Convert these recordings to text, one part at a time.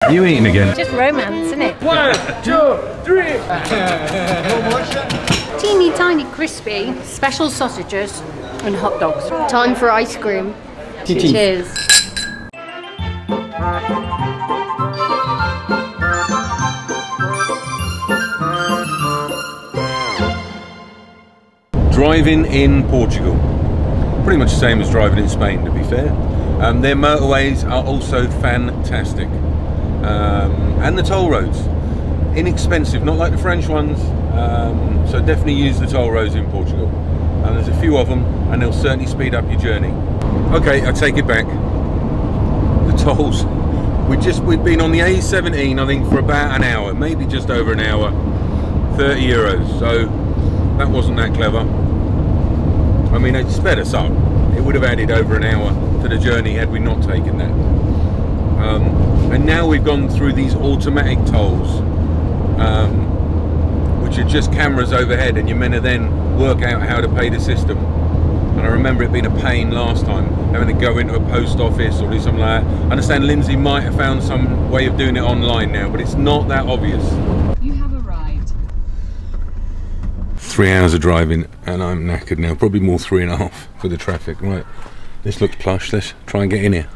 Are you eating again? Just romance, isn't it? 1, 2, 3. Teeny tiny crispy, special sausages and hot dogs. Time for ice cream. Cheers. Driving in Portugal. Pretty much the same as driving in Spain, to be fair. Their motorways are also fantastic. And the toll roads. Inexpensive, not like the French ones. So definitely use the toll roads in Portugal. And there's a few of them, and they'll certainly speed up your journey. Okay, I take it back. The tolls. We've been on the A17, I think, for about an hour, maybe just over an hour. 30 euros. So that wasn't that clever. I mean, it sped us up. It would have added over an hour to the journey had we not taken that. And now we've gone through these automatic tolls, which are just cameras overhead, and you're meant to then work out how to pay the system. And I remember it being a pain last time, having to go into a post office or do something like that. I understand Lindsay might have found some way of doing it online now, but it's not that obvious. You have arrived. 3 hours of driving and I'm knackered now, probably more 3.5 for the traffic. Right, this looks plush, let's try and get in here.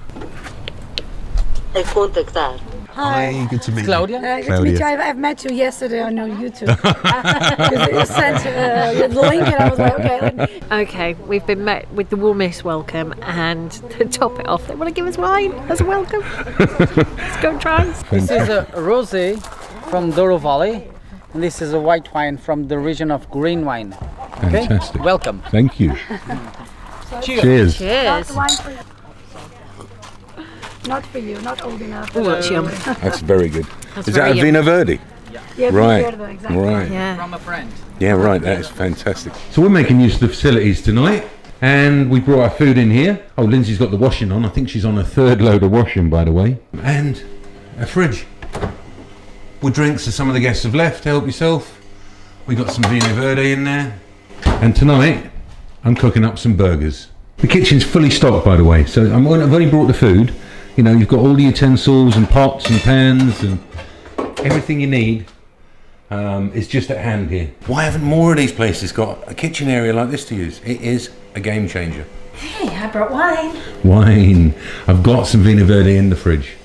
Hi, good to meet you. Claudia? Claudia. Good to meet you. I've met you yesterday on YouTube. You sent the link and I was like, okay. Okay, we've been met with the warmest welcome, and to top it off, they want to give us wine as a welcome. Let's go try. This is a rosé from Douro Valley, and this is a white wine from the region of green wine. Okay? Fantastic. Welcome. Thank you. Cheers. Cheers. Cheers. Not for you, not old enough. Oh, that's yum. That's very good. That's Is that a very Vino Verde? Yeah, Right. Verde, exactly. Right. Yeah. From a friend. Yeah, right, that is fantastic. So we're making use of the facilities tonight, and we brought our food in here. Oh, Lindsay's got the washing on. I think she's on her 3rd load of washing, by the way. And a fridge with drinks that some of the guests have left. Help yourself. We got some Vino Verde in there. And tonight, I'm cooking up some burgers. The kitchen's fully stocked, by the way, so I've only brought the food. You know, you've got all the utensils and pots and pans and everything you need is just at hand here. Why haven't more of these places got a kitchen area like this to use? It is a game changer. Hey, I brought wine. Wine. I've got some Vino Verde in the fridge.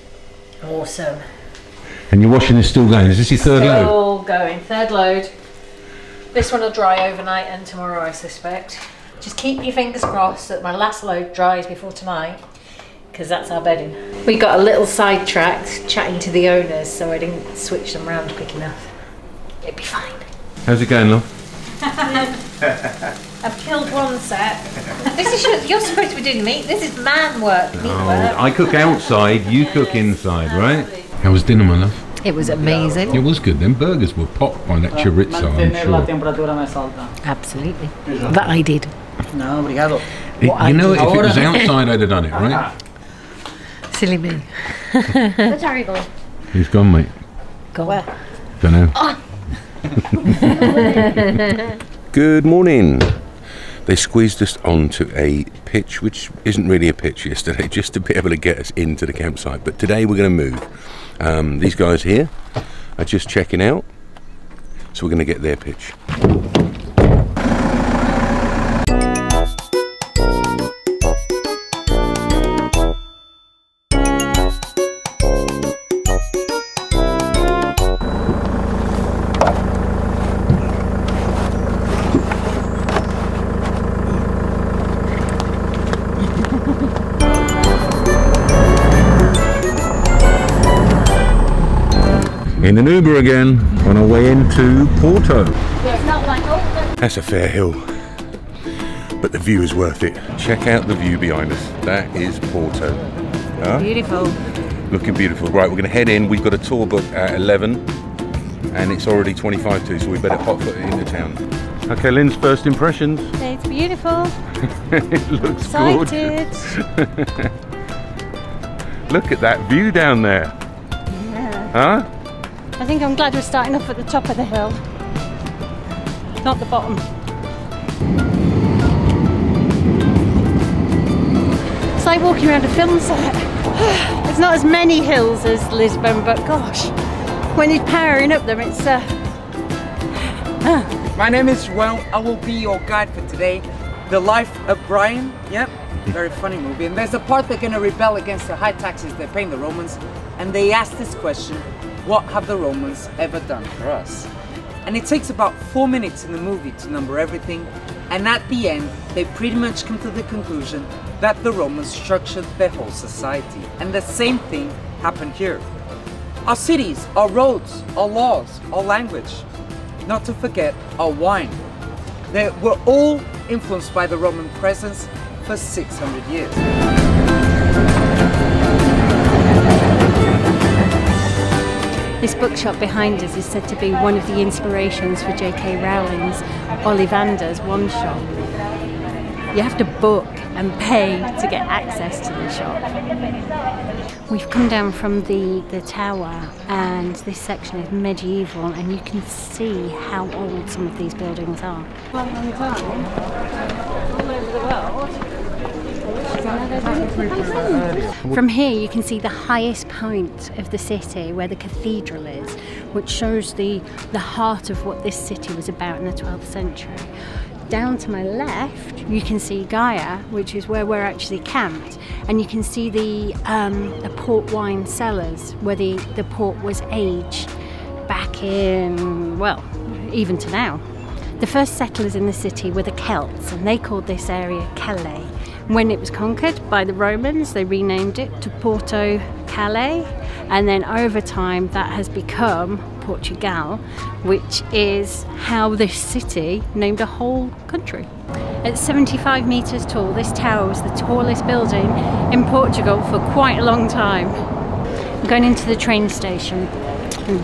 Awesome. And your washing is still going. Is this your 3rd load? Still going. 3rd load. This one will dry overnight and tomorrow, I suspect. Just keep your fingers crossed that my last load dries before tonight, because that's our bedding. We got a little sidetracked chatting to the owners, so I didn't switch them around quick enough. It'd be fine. How's it going, love? I've killed one set. This is you're supposed to be doing meat. This is man work, meat work. I cook outside, you cook inside, right? How was dinner, my love? It was amazing. It was good. Them burgers were popped by that chorizo, I'm sure. Absolutely. But I did. No, obrigado. You know, if it was outside, I'd have done it, right? Silly me. Where's Harry going? He's gone, mate. Go where? Don't know. Good morning. They squeezed us onto a pitch, which isn't really a pitch yesterday, just to be able to get us into the campsite. But today we're going to move. These guys here are just checking out, so we're going to get their pitch. In an Uber again, on our way into Porto. That's a fair hill, but the view is worth it. Check out the view behind us. That is Porto. Huh? Beautiful. Looking beautiful. Right, we're going to head in. We've got a tour book at 11, and it's already 25 to, so we better hot foot it into town. Okay, Lynn's first impressions. It's beautiful. It looks Excited. gorgeous. Look at that view down there. Yeah. Huh? I think I'm glad we're starting off at the top of the hill, not the bottom. like walking around a film set. There's not as many hills as Lisbon, but gosh, when you're powering up them, it's My name is João. I will be your guide for today. The Life of Brian. Yep, very funny movie. And there's a part they're going to rebel against the high taxes they're paying the Romans. And they ask this question, what have the Romans ever done for us? And it takes about 4 minutes in the movie to number everything. And at the end, they pretty much come to the conclusion that the Romans structured their whole society. And the same thing happened here. Our cities, our roads, our laws, our language. Not to forget our wine. They were all influenced by the Roman presence for 600 years. This bookshop behind us is said to be one of the inspirations for J.K. Rowling's Ollivander's one shop. You have to book and pay to get access to the shop. We've come down from the tower, and this section is medieval, and you can see how old some of these buildings are. All over the world. From here you can see the highest point of the city where the cathedral is, which shows the heart of what this city was about in the 12th century. Down to my left you can see Gaia, which is where we're actually camped, and you can see the port wine cellars where the port was aged back in, well, even to now. The first settlers in the city were the Celts, and they called this area Calais. When it was conquered by the Romans, they renamed it to Porto Calais, and then over time that has become Portugal, which is how this city named a whole country. At 75 metres tall, this tower was the tallest building in Portugal for quite a long time. Going into the train station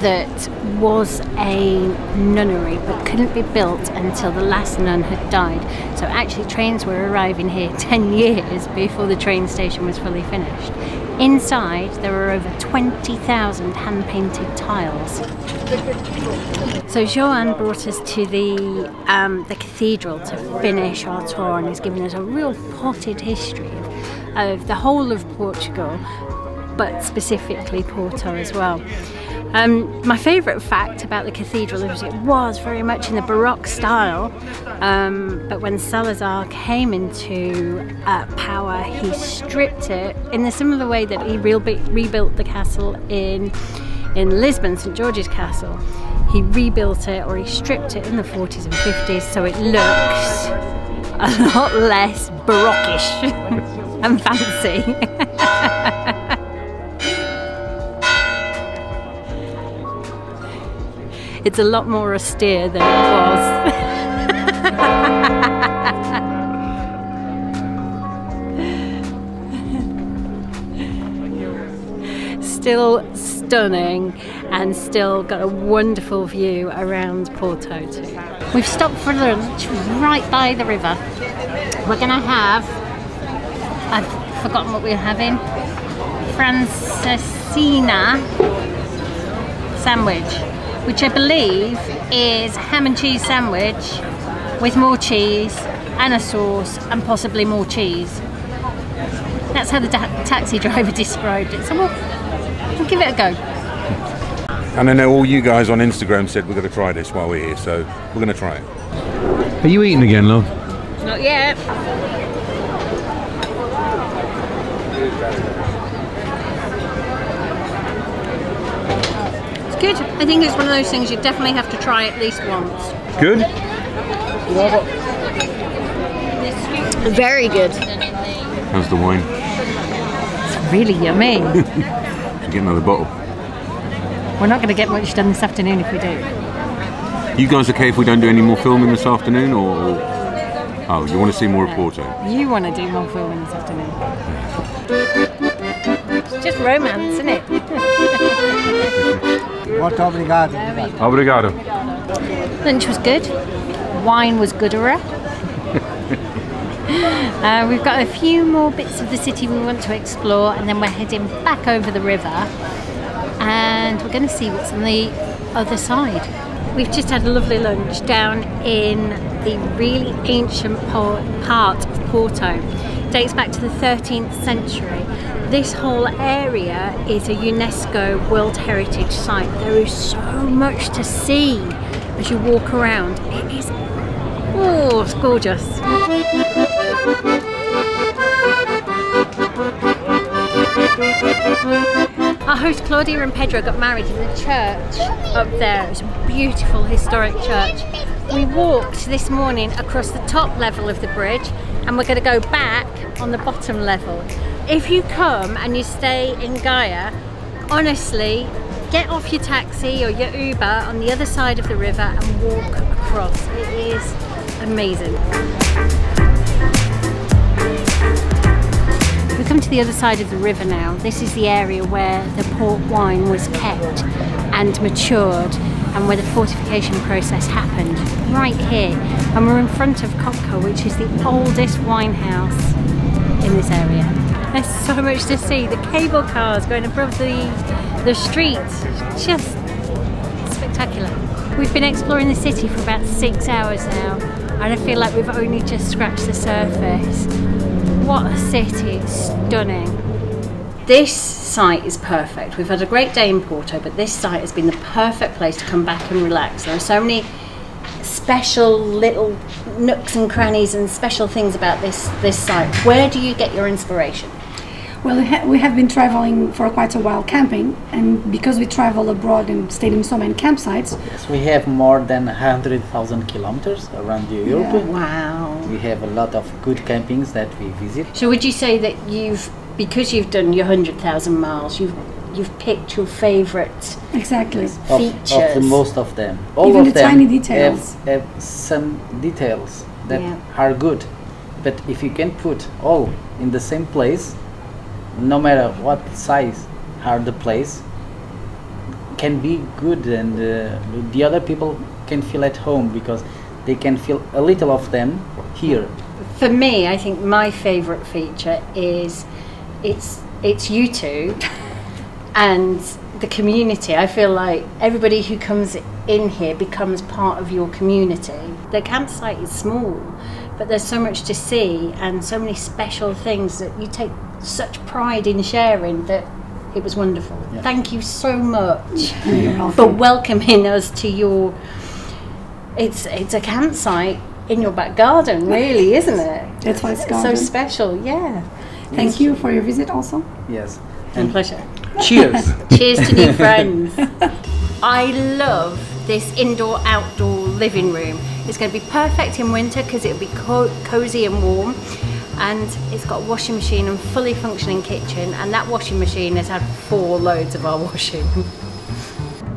that was a nunnery but couldn't be built until the last nun had died. So actually trains were arriving here 10 years before the train station was fully finished. Inside there were over 20,000 hand-painted tiles. So João brought us to the cathedral to finish our tour, and he's given us a real potted history of the whole of Portugal, but specifically Porto as well. My favourite fact about the cathedral is it was very much in the Baroque style, but when Salazar came into power, he stripped it in the similar way that he rebuilt the castle in Lisbon, St George's Castle. He rebuilt it, or he stripped it in the 40s and 50s, so it looks a lot less Baroque-ish and fancy. It's a lot more austere than it was. Still stunning, and still got a wonderful view around Porto too. We've stopped for lunch right by the river. We're gonna have, I've forgotten what we're having, Francesina sandwich, which I believe is ham and cheese sandwich with more cheese and a sauce and possibly more cheese. That's how the taxi driver described it, so we'll give it a go. And I know all you guys on Instagram said we're going to try this while we're here, so we're going to try it. Are you eating again, love? Not yet. Good. I think it's one of those things you definitely have to try at least once. Good? Very good. How's the wine? It's really yummy. Should get another bottle. We're not going to get much done this afternoon if we do. You guys okay if we don't do any more filming this afternoon, or oh, you want to see more of Porto? You want to do more filming this afternoon. It's just romance, isn't it? Muito obrigado. Obrigado. Lunch was good. Wine was gooder. We've got a few more bits of the city we want to explore, and then we're heading back over the river, and we're going to see what's on the other side. We've just had a lovely lunch down in the really ancient part of Porto. dates back to the 13th century. This whole area is a UNESCO World Heritage Site. There is so much to see as you walk around. It is, oh, it's gorgeous. Our host Claudia and Pedro got married in the church up there. It's a beautiful historic church. We walked this morning across the top level of the bridge and we're going to go back on the bottom level. If you come and you stay in Gaia, honestly, get off your taxi or your Uber on the other side of the river and walk across. It is amazing. We come to the other side of the river now. This is the area where the port wine was kept and matured and where the fortification process happened, right here. And we're in front of Kopka, which is the oldest wine house in this area. There's so much to see. The cable cars going above the streets, just spectacular. We've been exploring the city for about 6 hours now, and I feel like we've only just scratched the surface. What a city, it's stunning. This site is perfect. We've had a great day in Porto, but this site has been the perfect place to come back and relax. There are so many special little nooks and crannies and special things about this site. Where do you get your inspiration? Well, we have been traveling for quite a while camping, and because we travel abroad and stayed in so many campsites. Yes, we have more than 100,000 kilometers around Europe. Yeah. Wow. We have a lot of good campings that we visit. So would you say that because you've done your 100,000 miles, you've picked your favourite Exactly. features? Of the most of them. All Even of the them tiny details. have some details that are good. But if you can put all in the same place, no matter what size are the place, can be good, and the other people can feel at home because they can feel a little of them here. For me, I think my favourite feature is it's you two and the community. I feel like everybody who comes in here becomes part of your community. The campsite is small, but there's so much to see and so many special things that you take such pride in sharing that it was wonderful. Yeah. Thank you so much for welcoming us to your, it's a campsite in your back garden, really, isn't it? That's why it's garden. So special, yeah. Thank you for your visit also. Yes. And pleasure. Cheers. Cheers to new friends. I love this indoor-outdoor living room. It's going to be perfect in winter because it'll be cozy and warm. And it's got a washing machine and fully functioning kitchen, and that washing machine has had 4 loads of our washing.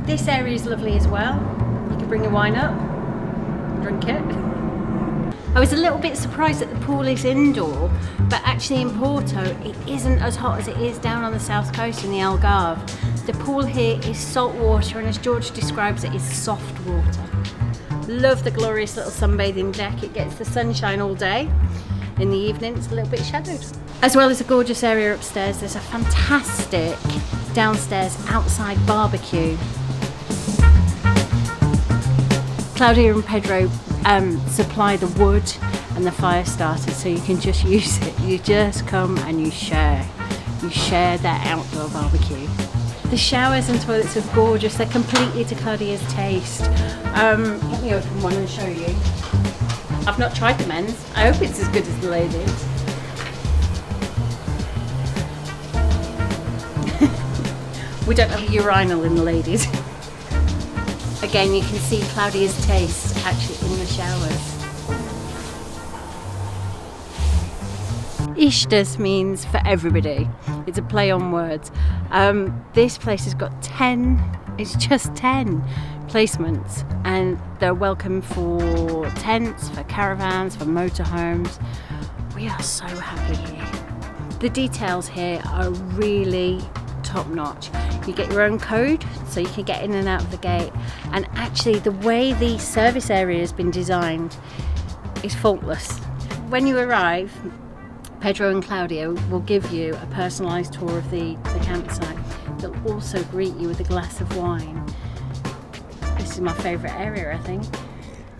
This area is lovely as well. You can bring your wine up, drink it. I was a little bit surprised that the pool is indoor, but actually in Porto it isn't as hot as it is down on the south coast in the Algarve. The pool here is salt water, and as George describes it, is soft water. Love the glorious little sunbathing deck. It gets the sunshine all day. In the evening it's a little bit shadowed. As well as a gorgeous area upstairs, there's a fantastic downstairs outside barbecue. Claudia and Pedro supply the wood and the fire starter, so you can just use it. You just come and you share that outdoor barbecue. The showers and toilets are gorgeous. They're completely to Claudia's taste. Let me open one and show you. I've not tried the men's. I hope it's as good as the ladies. We don't have a urinal in the ladies. Again, you can see Claudia's taste actually in the showers. Istas means for everybody. It's a play on words. This place has got 10, it's just 10 placements, and they're welcome for tents, for caravans, for motorhomes. We are so happy here. The details here are really top notch. You get your own code so you can get in and out of the gate, and actually the way the service area has been designed is faultless. When you arrive, Pedro and Claudia will give you a personalised tour of the campsite. They'll also greet you with a glass of wine. This is my favourite area, I think.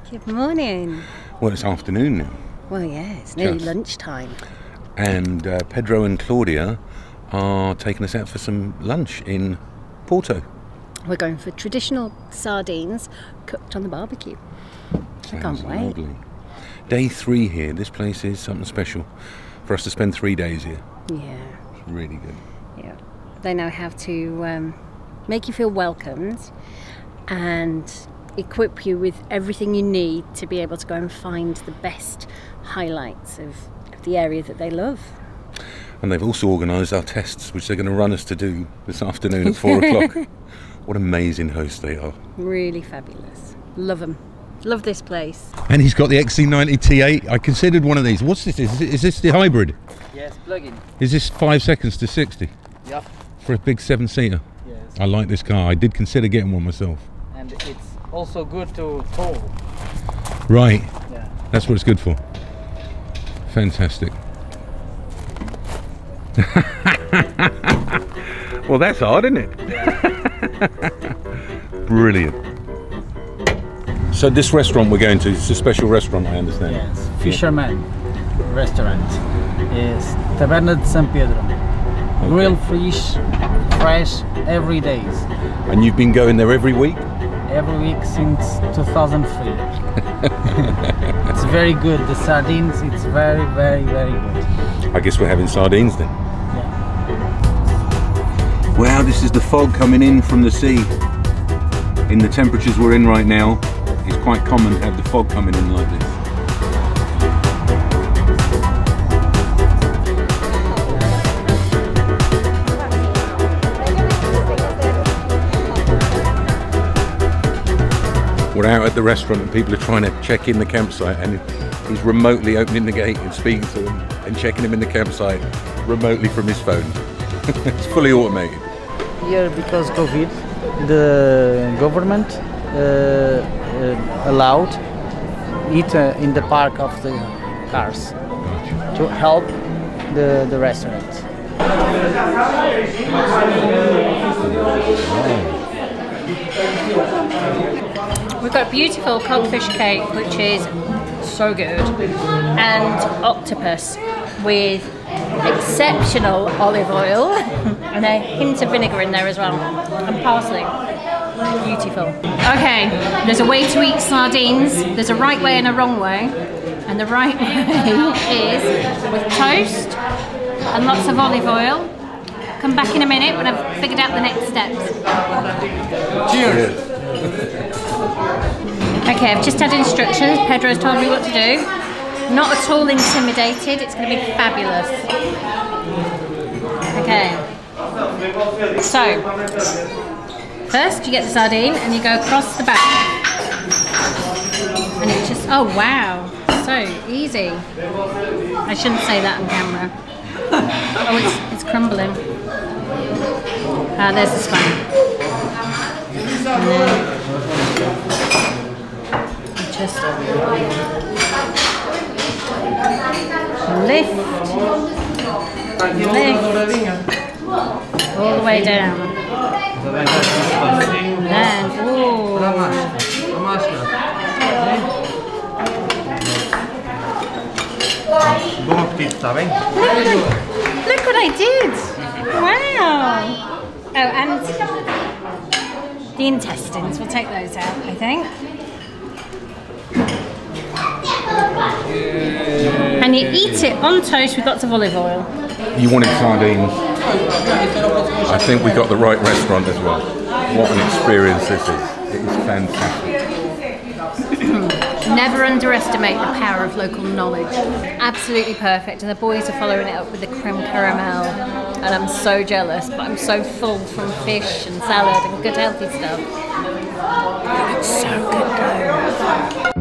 Good morning. Well, it's afternoon now. Well, yeah, it's nearly lunchtime. and Pedro and Claudia are taking us out for some lunch in Porto. We're going for traditional sardines cooked on the barbecue. I can't wait. Lovely. Day 3 here. This place is something special for us to spend 3 days here. Yeah. It's really good. Yeah. They know how to make you feel welcomed and equip you with everything you need to be able to go and find the best highlights of the area that they love. And they've also organised our tests, which they're going to run us to do this afternoon at 4 o'clock. What amazing hosts they are. Really fabulous. Love them. Love this place. And he's got the XC90 T8. I considered one of these. What's this? Is this the hybrid? Yes, plug-in. Is this 5 seconds to 60? Yep. For a big 7-seater? Yes. I like this car. I did consider getting one myself. And it's also good to tow. Right. Yeah. That's what it's good for. Fantastic. Well, that's hard, isn't it? Brilliant. So this restaurant we're going to, it's a special restaurant, I understand. Yes, Fisherman Restaurant. Is Taberna de San Pedro. Okay. Grilled fish, fresh, every day. And you've been going there every week? Every week since 2003. It's very good. The sardines, it's very, very, very good. I guess we're having sardines then. Yeah. Wow, this is the fog coming in from the sea. In the temperatures we're in right now, it's quite common to have the fog coming in like this. We're out at the restaurant and people are trying to check in the campsite, and he's remotely opening the gate and speaking to them and checking him in the campsite remotely from his phone. It's fully automated. Here, because COVID, the government allowed it in the park of the cars to help the restaurant. We've got a beautiful codfish cake, which is so good, and octopus with exceptional olive oil and a hint of vinegar in there as well, and parsley. Beautiful. Okay, there's a way to eat sardines. There's a right way and a wrong way, and the right way is with toast and lots of olive oil. Come back in a minute when I've figured out the next steps. Cheers! Okay, I've just had instructions. Pedro's told me what to do. Not at all intimidated. It's going to be fabulous. Okay. So, first you get the sardine and you go across the back. And it just, oh wow, so easy. I shouldn't say that on camera. Oh, it's crumbling. Ah, there's the spine. And then just lift, all the way down. And, ooh. Look what I did! Wow! Oh, and the intestines, we'll take those out, I think. And you eat it on toast with lots of olive oil. You wanted sardines. I think we got the right restaurant as well. What an experience this is. It is fantastic. Never underestimate the power of local knowledge. Absolutely perfect, and the boys are following it up with the creme caramel, and I'm so jealous, but I'm so full from fish and salad and good healthy stuff. It's so good though.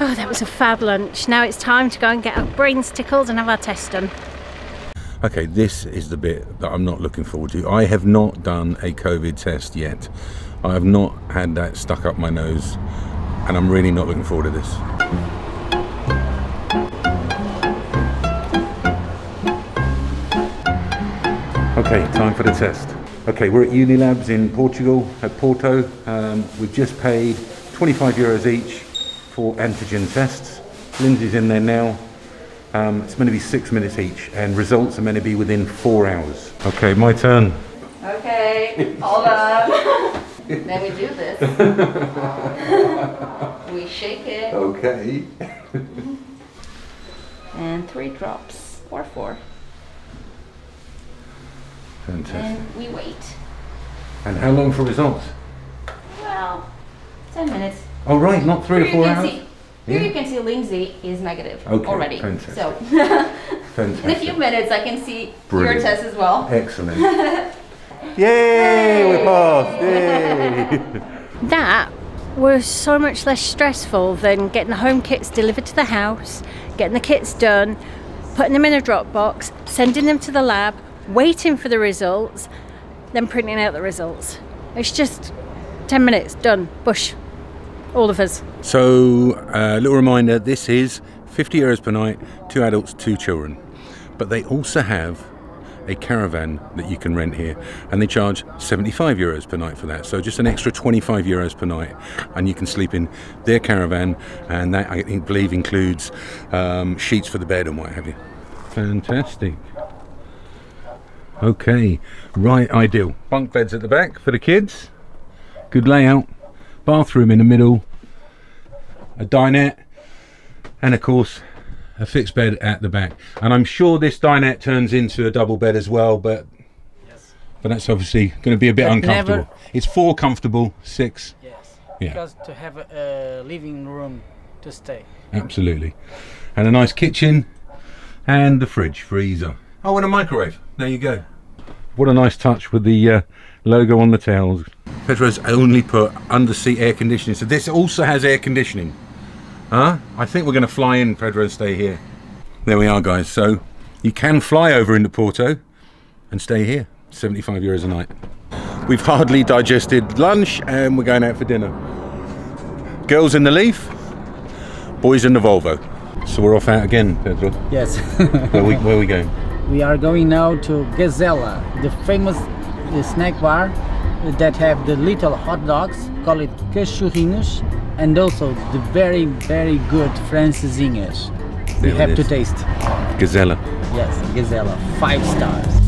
Oh, that was a fab lunch. Now it's time to go and get our brains tickled and have our test done. Okay, this is the bit that I'm not looking forward to. I have not done a COVID test yet. I have not had that stuck up my nose, and I'm really not looking forward to this. Okay, time for the test. Okay, we're at Unilabs in Portugal, at Porto. We've just paid 25 euros each for antigen tests. Lindsay's in there now. It's meant to be 6 minutes each, and results are meant to be within 4 hours. Okay, my turn. Okay, hold on. Then we do this. We shake it. Okay. And 3 drops, or 4. Fantastic. And we wait. And how long for results? Well, 10 minutes. Oh right, not 3 or 4 hours? Here you can see Lindsay is negative already. Fantastic. So Fantastic. in a few minutes I can see Brilliant. your test as well. Excellent. Yay, we passed! Yay! That was so much less stressful than getting the home kits delivered to the house, getting the kits done, putting them in a drop box, sending them to the lab, waiting for the results, then printing out the results. It's just 10 minutes, done, bush, all of us. So, a little reminder, this is 50 euros per night, 2 adults, 2 children. But they also have a caravan that you can rent here, and they charge 75 euros per night for that. So just an extra 25 euros per night, and you can sleep in their caravan, and that I believe includes sheets for the bed and what have you. Fantastic. Okay, right, ideal. Bunk beds at the back for the kids. Good layout. Bathroom in the middle. A dinette. And of course, a fixed bed at the back. And I'm sure this dinette turns into a double bed as well, but that's obviously going to be a bit uncomfortable. It's 4 comfortable, 6. Yes. Yeah. Because to have a living room to stay. Absolutely. And a nice kitchen and the fridge, freezer. Oh, and a microwave. There you go. What a nice touch with the logo on the towels. Pedro's only put under-seat air conditioning, so this also has air conditioning. Huh? I think we're going to fly in, Pedro, and stay here. There we are, guys. So you can fly over into Porto and stay here. 75 euros a night. We've hardly digested lunch and we're going out for dinner. Girls in the Leaf, boys in the Volvo. So we're off out again, Pedro. Yes. Where are we going? We are going now to Gazella, the famous snack bar that have the little hot dogs, call it cachorrinhos, and also the very, very good francesinhas. You have to taste. Gazella. Yes, Gazella, 5 stars.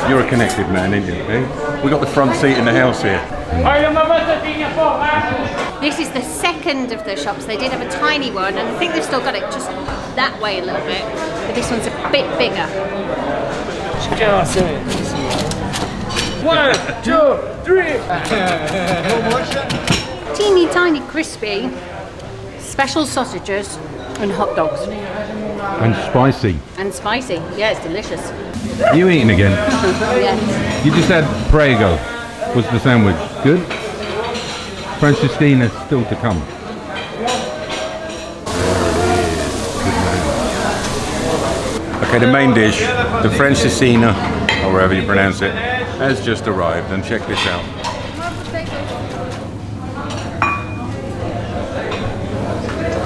You're a connected man, ain't you? Eh? We got the front seat in the house here. This is the second of the shops. They did have a tiny one, and I think they've still got it just that way a little bit, but this one's a bit bigger. 1, 2, 3. Teeny tiny crispy special sausages and hot dogs. And spicy. And spicy. Yeah, it's delicious. Are you eating again? Yes. You just had Prego. Was the sandwich good? Francistina still to come. Okay, the main dish, the Francisina, or wherever you pronounce it, has just arrived, and check this out.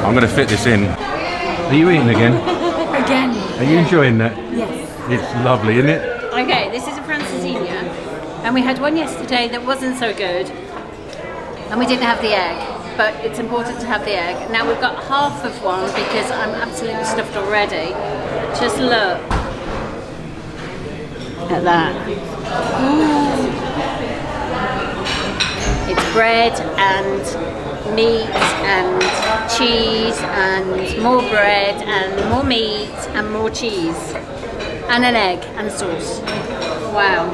I'm going to fit this in. Are you eating again? Again. Are you enjoying that? Yes. It's lovely, isn't it? Okay, this is a Francisina, and we had one yesterday that wasn't so good, and we didn't have the egg, but it's important to have the egg. Now we've got half of one because I'm absolutely stuffed already. Just look at that. Ooh. It's bread and meat and cheese and more bread and more meat and more cheese and an egg and sauce. Wow.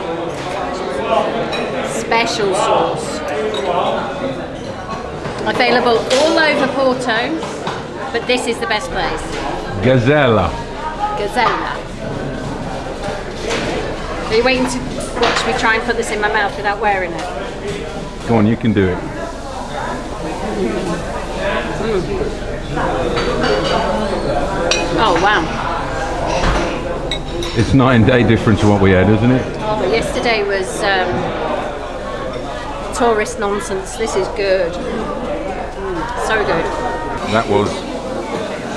Special sauce. Available all over Porto. But this is the best place. Gazella. Gazella. Are you waiting to watch me try and put this in my mouth without wearing it? Go on, you can do it. Oh wow. It's night and day difference to what we had, isn't it? Oh, but yesterday was tourist nonsense. This is good. So good. That was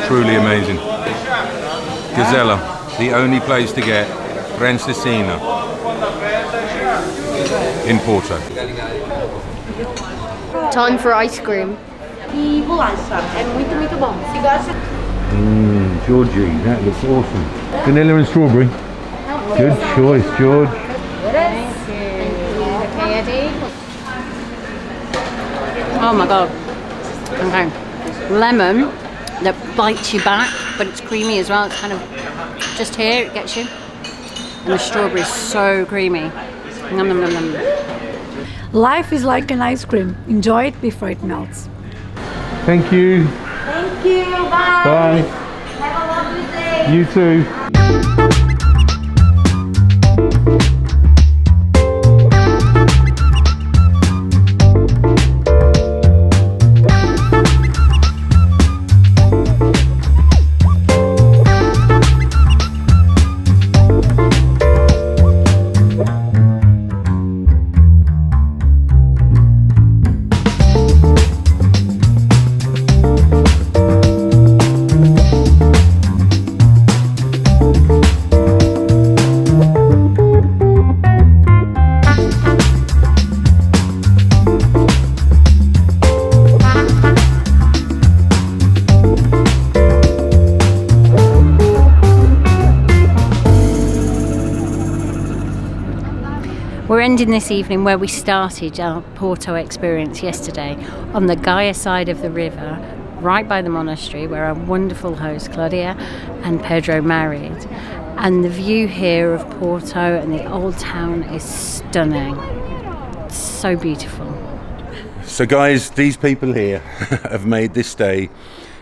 truly amazing. Gazella, the only place to get Francesina in Porto. Time for ice cream. Georgie, that looks awesome. Vanilla and strawberry. Good choice, George. Thank you. Okay, Eddie. Oh my god. Okay. Lemon that bites you back, but it's creamy as well. It's kind of just here, it gets you. And the strawberry is so creamy. Nom, nom, nom, nom. Life is like an ice cream. Enjoy it before it melts. Thank you. Thank you. Bye. Bye. Have a lovely day. You too. We're ending this evening where we started our Porto experience yesterday, on the Gaia side of the river, right by the monastery where our wonderful host Claudia and Pedro married. And the view here of Porto and the old town is stunning. It's so beautiful. So guys, these people here have made this day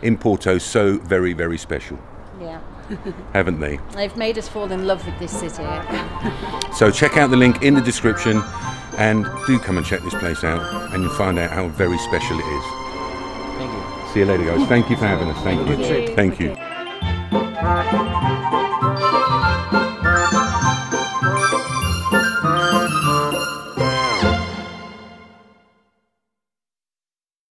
in Porto so very, very special. Yeah. Haven't they? They've made us fall in love with this city. So check out the link in the description and do come and check this place out and you'll find out how very special it is. Thank you. See you later guys. Thank you for having us. Thank you. Thank you.